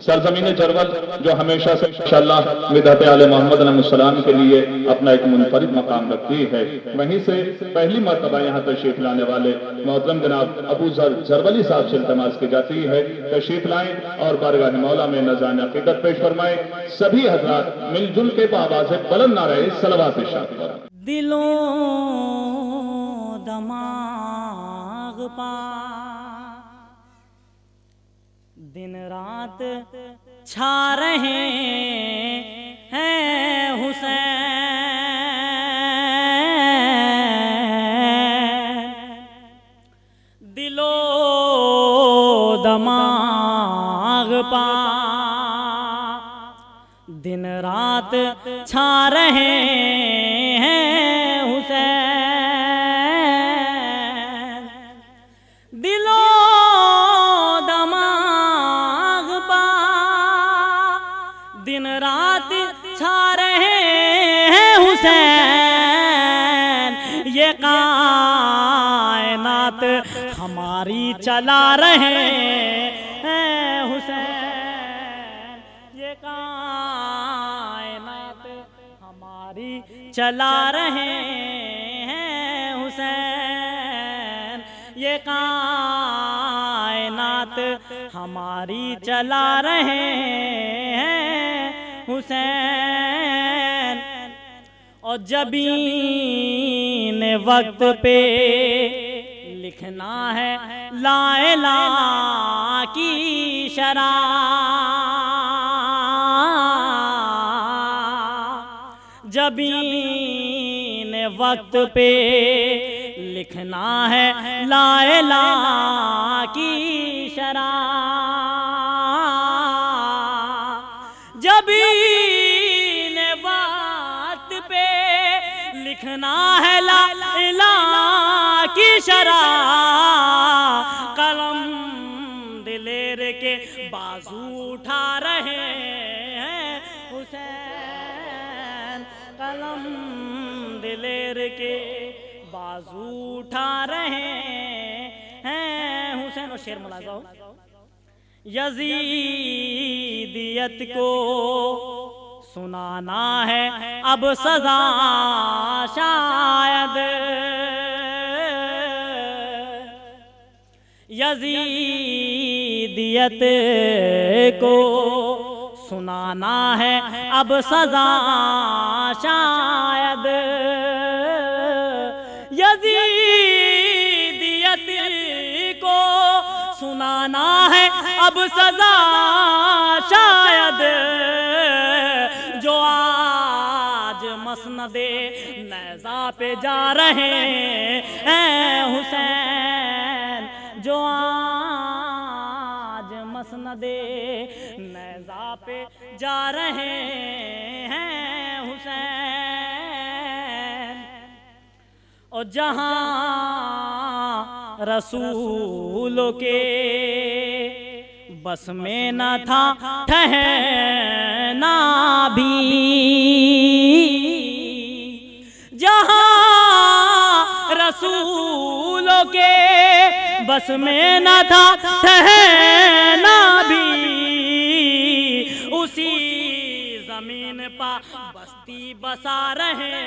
سرزمین جرول جو ہمیشہ سے انشاءاللہ مدحت آل محمد علیہ السلام کے لیے اپنا ایک منفرد مقام رکھتی ہے، وہیں سے پہلی مرتبہ یہاں تشریف لانے والے محترم جناب ابو ذر جرولی صاحب سے التماس کی جاتی ہے تشریف لائیں اور بارگاہ مولا میں نذران عقیدت پیش فرمائیں۔ سبھی حضرات مل جل کے بآواز بلند نعرہ صلوات ارشاد فرمائیں۔ دلوں دماغ پا دن رات چھا رہے ہیں حسین، دل و دماغ پا دن رات چھا رہے ہیں حسین، دل و دماغ پا دن رات چھا رہے ہیں حسین، یہ کائنات ہماری چلا رہے ہیں حسین، یہ کائنات ہماری چلا رہے ہیں حسین، یہ کائنات ہماری چلا رہے ہیں حسین، اور جبین وقت پہ لکھنا ہے لا الہ کی شرح، جبین وقت پہ لکھنا ہے لا الہ کی شرح، جبین وقت پہ لکھنا ہے لا الہ کی شرح، قلم دلیر کے بازو اٹھا رہے ہیں حسین، قلم دلیر کے بازو اٹھا رہے ہیں حسین، اور شعر ملاحظہ ہو، یزیدیت کو سنانا ہے اب سزا شاید، یزیدیت کو سنانا ہے اب سزا شاید، یزیدیت کو سنانا ہے اب سزا شاید، جو آج مسند نیزہ پہ جا رہے ہیں حسین، جو آج مسند نیزہ پہ جا رہے ہیں حسین، اور جہاں رسولوں کے بس میں نہ تھا ٹھہرنا بھی، جہاں رسولوں کے بس میں نہ تھا ٹھہرنا بھی، اسی زمین پر بستی بسا رہے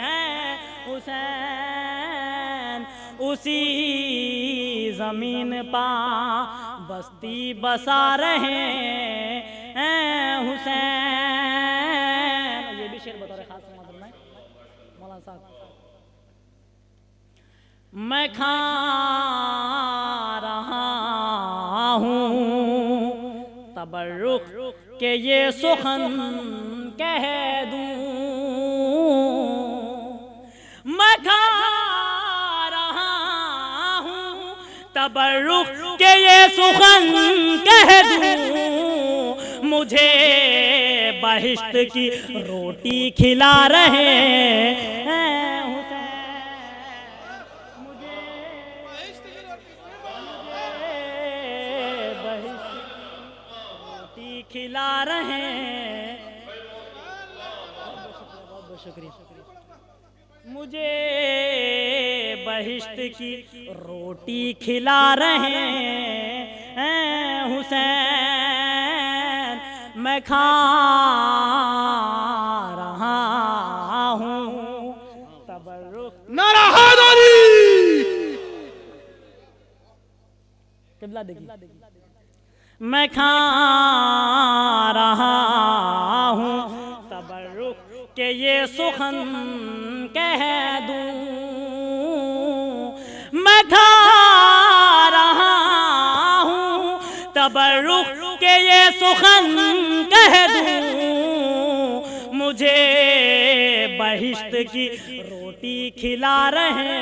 ہیں حسین، اسی زمین پہ بستی بسا رہے ہیں حسین۔ یہ بھی شعر بطور خاص مولانا صاحب، میں کھا رہا ہوں تبرک کہ یہ سخن کہہ دوں، میں کھا رہا ہوں تبرک کہ یہ سخن کہہ دوں، مجھے بہشت کی روٹی کھلا رہے ہیں کھلا رہے ہیں، بہت شکریہ، مجھے بہشت کی روٹی کھلا رہے ہیں حسین، میں کھا رہا ہوں تبرک. نعرہ حیدری. قبلہ دیکھیے. میں کھا رہا ہوں تبرک کہ یہ سخن کہہ دوں. میں کھا رہا ہوں تبرک کہ یہ سخن کہہ دوں. مجھے بہشت کی روٹی کھلا رہے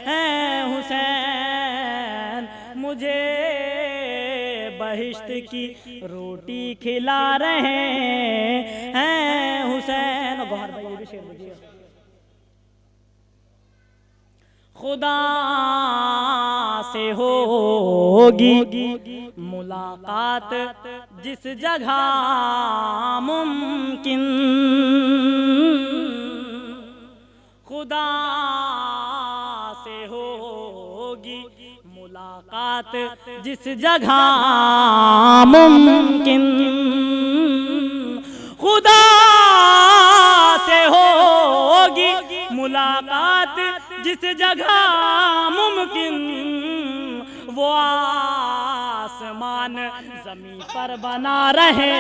ہیں حسین. مجھے بہشت کی روٹی کھلا رہے ہیں حسین. گوھر بھائی یہ بھی شعر دیکھیے. خدا سے ہوگی ملاقات جس جگہ ممکن. خدا سے ہوگی ملاقات جس جگہ ممکن. خدا سے ہوگی ملاقات جس جگہ ممکن. وہ آسمان زمین پر بنا رہے.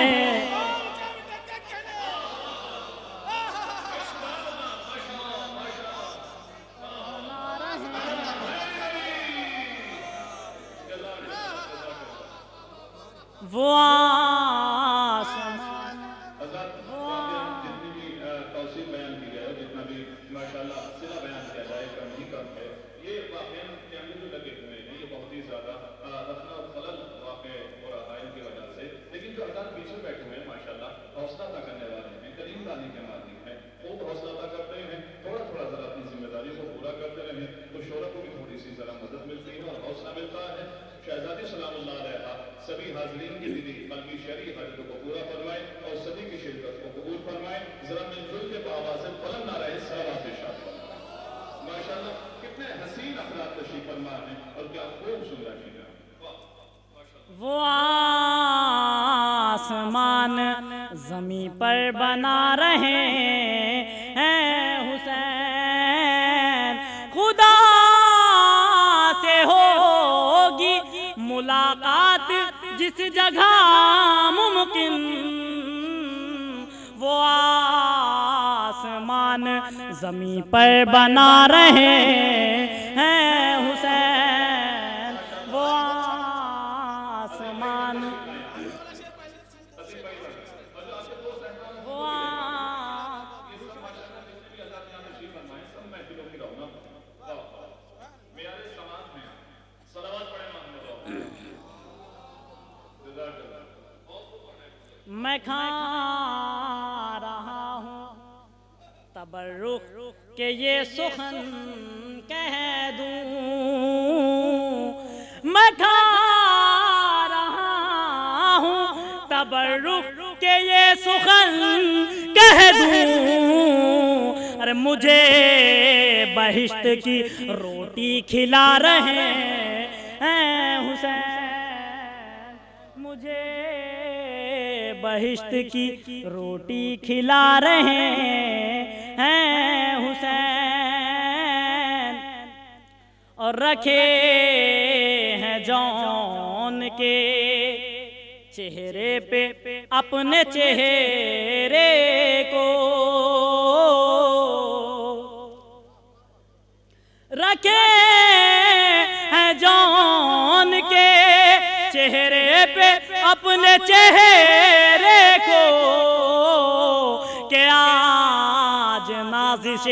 وہ آسمان جتنی بھی توصیف بیان کی جائے جتنا بھی ماشاءاللہ صلہ بیان کیا جائے کم ہی کم ہے. یہ واقعہ کیمرے جو لگے ہوئے ہیں یہ بہت ہی زیادہ رکھنا خلل واقع ہو رہا ہے ان کی وجہ سے. لیکن جو حضرات پیچھے بیٹھے ہوئے ہیں ماشاءاللہ حوصلہ ادا کرنے والے ہیں کریم دانی کے مالک ہیں. خوب حوصلہ ادا کرتے ہیں. تھوڑا تھوڑا ذرا اپنی ذمہ داریوں کو پورا کرتے رہیں تو شعرا کو بھی تھوڑی سی ذرا مدد ملتی ہے اور حوصلہ ملتا ہے. شہزادی سلام اللہ علیہ سبھی حاضرین کی دلی قلبی شرعی حاجتوں کو پورا فرمائے اور سبھی کی شرکت کو قبول فرمائے. ذرا مل جل کے بآواز بلند نعرہ صلوات ارشاد فرمائے. ماشاءاللہ کتنے حسین افراد تشریف فرما ہیں اور کیا خوب سن رہی ہیں. وہ آسمان زمین پر بنا رہے ہیں حسین. خدا سے ہوگی ملاقات جس جگہ ممکن. وہ آسمان زمین پر بنا رہے ہیں حسین. وہ آسمان میں کھا رہا ہوں تبرک کہ یہ سخن کہہ دوں. میں کھا رہا ہوں تبرک کہ یہ سخن کہہ دوں. ارے مجھے بہشت کی روٹی کھلا رہے ہیں حسین. مجھے بہشت کی روٹی کھلا رہے ہیں حسین. اور رکھے ہیں جون کے چہرے پہ اپنے چہرے کو. رکھے ہیں جون کے چہرے پہ اپنے چہرے کو کہ آج نازش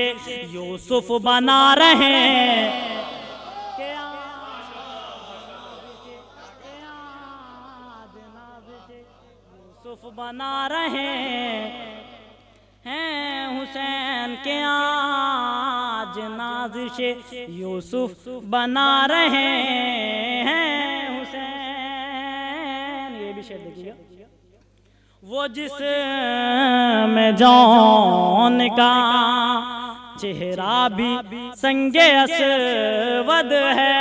یوسف بنا رہے ہیں. یوسف بنا رہے ہیں حسین کے آج نازش یوسف بنا رہے ہیں حسین. یہ بھی شعر دیکھیے. وہ جس میں جون کا چہرہ بھی سنگ اسود ہے.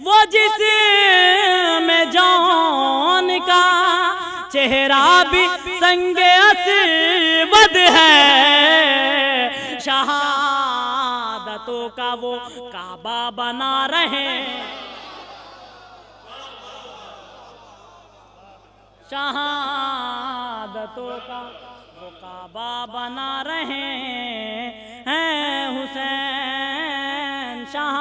وہ جس میں جون چہرہ بھی سنگ اسود ہے، شہادتوں کا وہ کعبہ بنا رہے، شہادتوں کا وہ کعبہ بنا رہے ہیں حسین، شہادتوں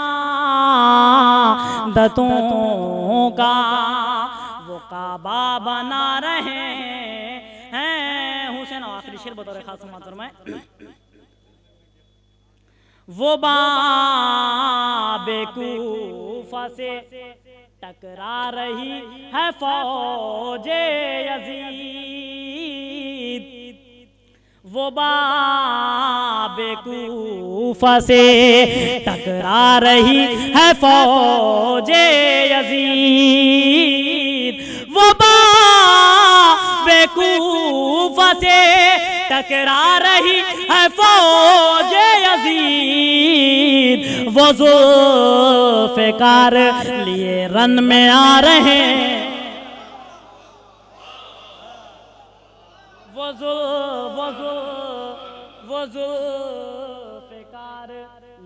کا وہ کعبہ بنا رہے ہیں حسین۔ اور آخری شعر بطور خاص سماعت فرمائیں۔ وہ باب کوفہ سے ٹکرا رہی ہے فوج یزید، وہ باب کوفہ سے ٹکرا رہی ہے فوج یزید، وہ باب کوفہ سے ٹکرا رہی ہے فوج یزید، وہ ذوالفقار لیے رن میں آ رہے ہیں، وہ ذوالفقار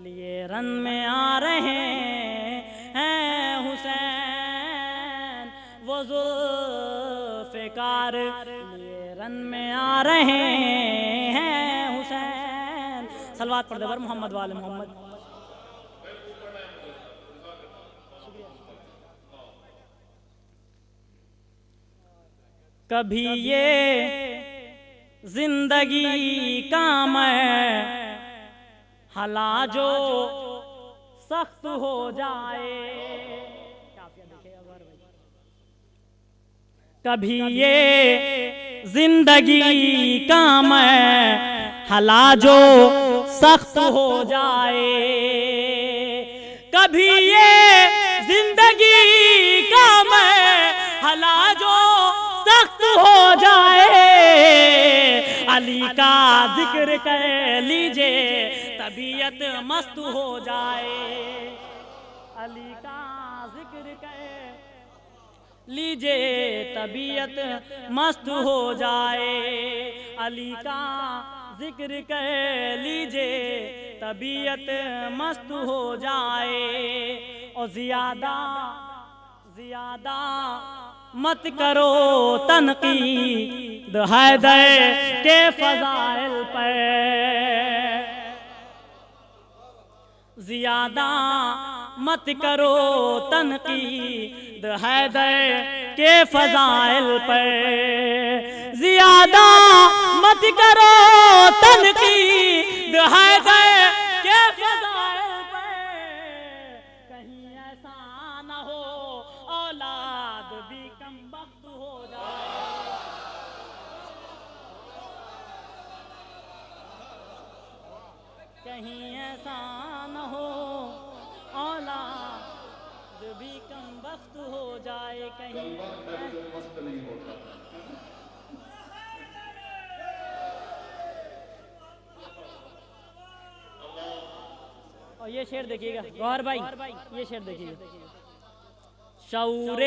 لیے رن میں آ رہے ہیں حسین، وہ ذوالفقار لیے رن میں آ رہے ہیں حسین۔ صلوات پڑھ دے بر محمد وآل محمد۔ کبھی یہ زندگی کا مرحلہ جو سخت ہو جائے، کبھی یہ زندگی کا مرحلہ جو سخت ہو جائے، کبھی یہ زندگی کا مرحلہ جو سخت ہو جائے، علی کا ذکر کر لیجئے طبیعت مست ہو جائے، علی کا ذکر کر لیجئے طبیعت مست ہو جائے، علی کا ذکر کر لیجئے طبیعت مست ہو جائے، اور زیادہ مت کرو تنقید حیدر کے فضائل پر، زیادہ مت کرو تنقید حیدر کے فضائل پر، زیادہ مت کرو تنقید حیدر کے فضائل پر، کہیں ایسا نہ ہو اولاد بھی کم بخت ہو جائے، کہیں ایسا نہ ہو اولاد بھی کم بخت ہو جائے، کہیں اور یہ شعر دیکھیے گا گوہر بھائی، یہ شعر دیکھیے گا، شعور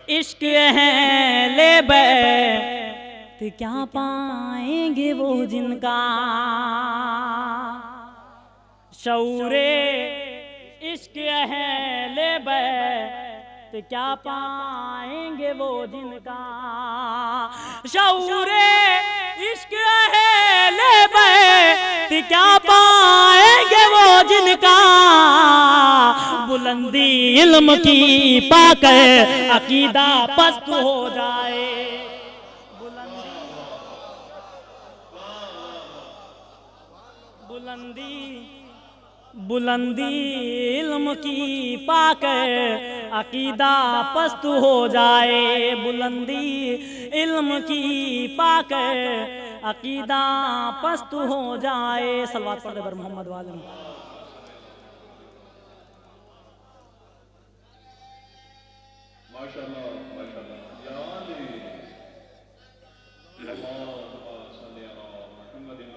عشق اہل بیت کیا پائیں گے وہ جن کا، شعور عشق اہل بیت کیا پائیں گے وہ جن کا، شعور عشق اہل بیت کیا پائیں گے وہ جن کا، بلندی علم کی پا کر عقیدہ پست ہو جائے، بلندی علم کی پا کر عقیدہ پست ہو جائے، بلندی علم کی پا کر عقیدہ پست ہو جائے، صلوات پڑھ دے بر محمد وآل محمد۔ ماشاءاللہ ماشاءاللہ یا علی اللہم صلی علی محمد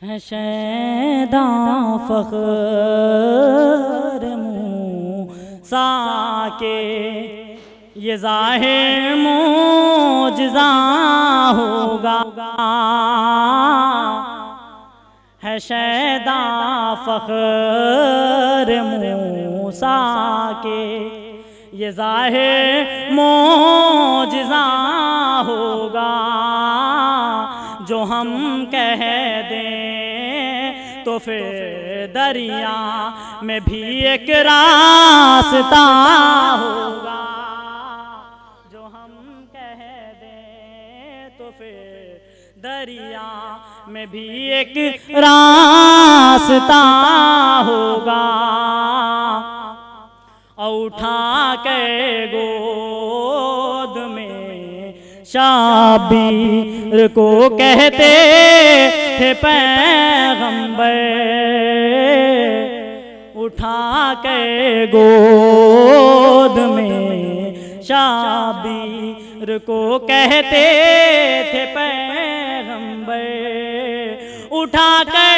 ہے شیدا فخر کے یہ ظاہر معجزہ ہوگا، ہے شیدا فخر موسیٰ کے یہ ظاہر معجزہ ہوگا، جو ہم کہہ دیں تو پھر دریا میں بھی ایک راستہ ہوگا، جو ہم کہہ دیں تو پھر دریا میں بھی ایک راستہ ہوگا، اٹھا کے گود میں شابیر کو کہتے تھے پیغمبر، اٹھا کے گود میں شابیر کو کہتے تھے پیغمبر، اٹھا کے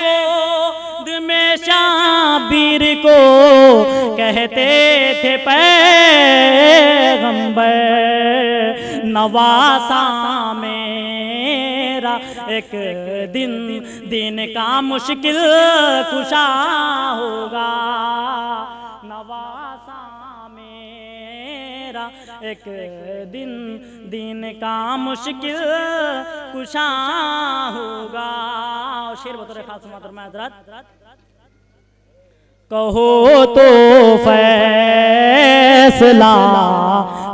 گود میں شابیر کو کہتے تھے پیغمبر، نواسا میرا ایک دن کا مشکل کشا ہوگا، نواسا میرا ایک دن کا مشکل کشا ہوگا۔ شعر بطور خاص محترمہ حضرات، کہو تو فیصلہ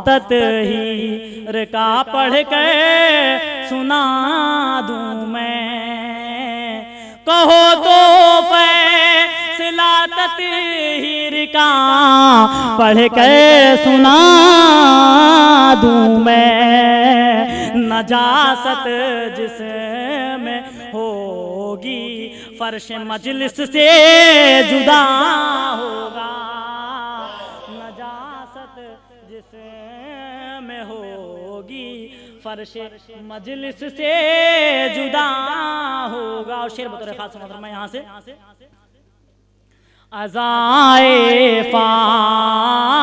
تطہیر کا پڑھ کر سنا دوں میں، کہو تو فیصلہ تطہیر کا پڑھ کر سنا دوں میں، نجاست جس میں ہوگی فرش مجلس سے جدا ہوگا، نجاست جس میں ہوگی فرش مجلس سے جدا ہوگا۔ اور شعر بطور خاص محترمہ یہاں سے، عزائے فاطمی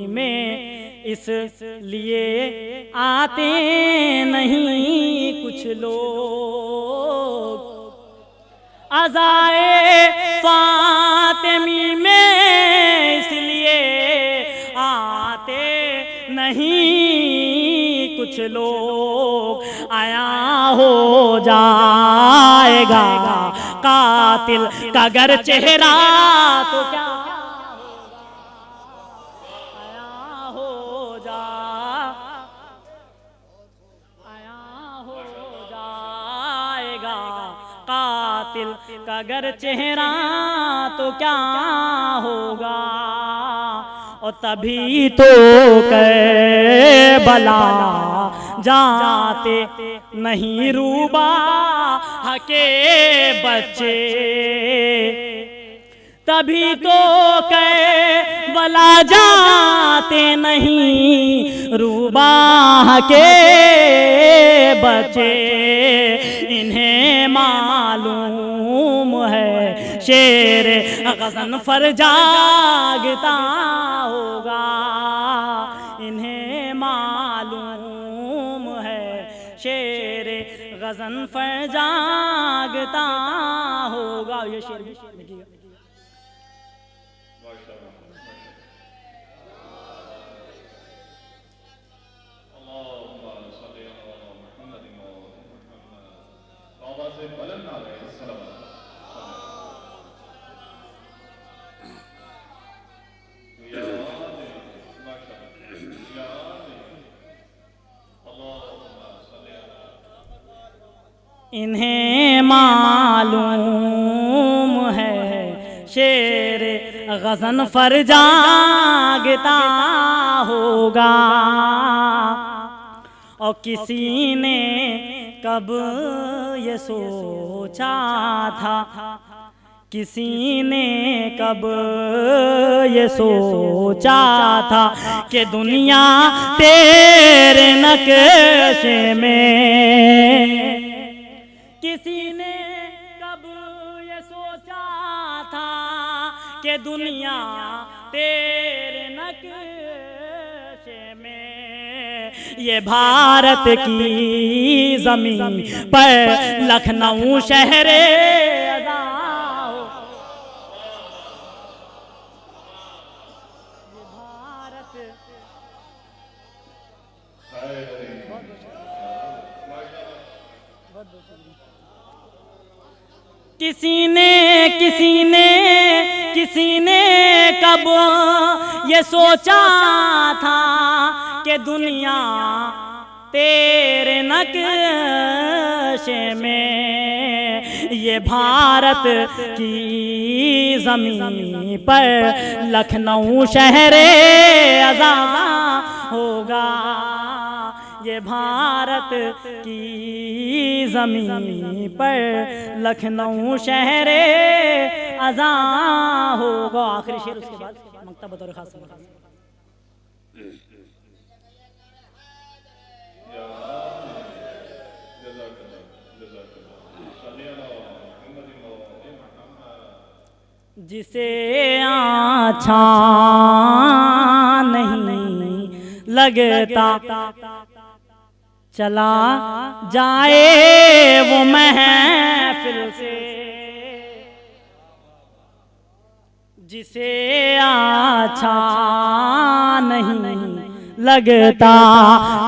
میں اس لیے آتے نہیں کچھ لوگ، عزائے فاطمی میں اس لیے آتے نہیں کچھ لوگ، آیا ہو جائے گا قاتل کا گر چہرہ تو کیا ہوگا، آیا ہو جائے گا قاتل کا گر چہرہ تو کیا ہوگا، اور تبھی تو کربلا جاتے نہیں روباہ کے بچے، تبھی تو کربلا جاتے نہیں روباہ کے بچے، انہیں معلوم ہے شیر غضنفر جاگتا ہوگا، انہیں معلوم ہے شیر غضنفر جاگتا ہوگا۔ یہ شعر بھی لکھیے گا۔ انہیں معلوم ہے شیر غضنفر جاگتا ہوگا، اور کسی نے کب یہ سوچا تھا، کسی نے کب یہ سوچا تھا کہ دنیا تیرے نقشے میں، کسی نے کب یہ سوچا تھا کہ دنیا تیرے نقشے میں، یہ بھارت کی زمین پر لکھنؤ شہر ادا ہو، یہ بھارت کسی نے کب یہ سوچا تھا کہ دنیا تیرے نقشے میں، یہ بھارت کی زمین پر لکھنؤ شہر آزاد ہوگا، یہ بھارت کی زمین پر لکھنؤ شہر آزاد ہوگا۔ آخری شعر اس کے بعد مکتب بطور خاص جسے اچھا نہیں لگتا چلا جائے وہ محفل سے، جسے اچھا نہیں لگتا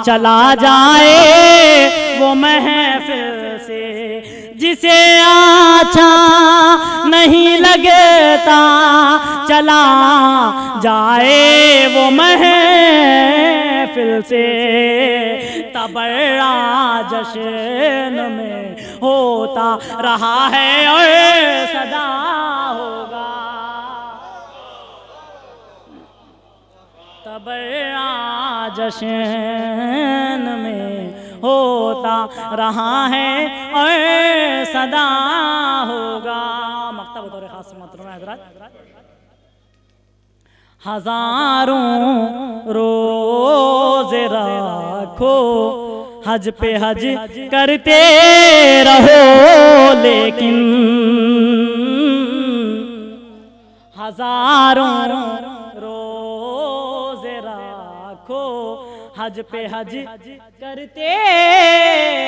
چلا جائے وہ محفل سے، جسے اچھا نہیں لگتا چلا جائے وہ محفل سے، تبرع جشن میں ہوتا رہا ہے اور سدا ہوگا، تبرع جشن میں ہوتا رہا ہے اور سدا ہوگا۔ مکتب بطور خاص محترم حضرات، ہزاروں روزے رکھو حج پہ حج کرتے رہو، لیکن ہزاروں روزے رکھو حج پہ حج کرتے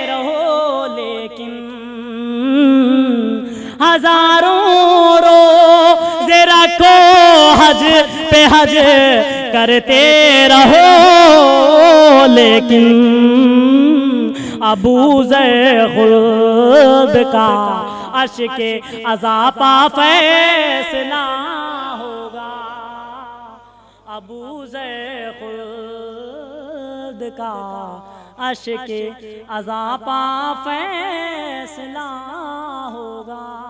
رہو، لیکن ہزاروں روزے رکھو حج پہ حج کرتے رہو، لیکن ابو ذر خلد کا عشق عذاب فیصلہ ہوگا، ابو ذر خلد کا عشق عذاب فیصلہ ہوگا۔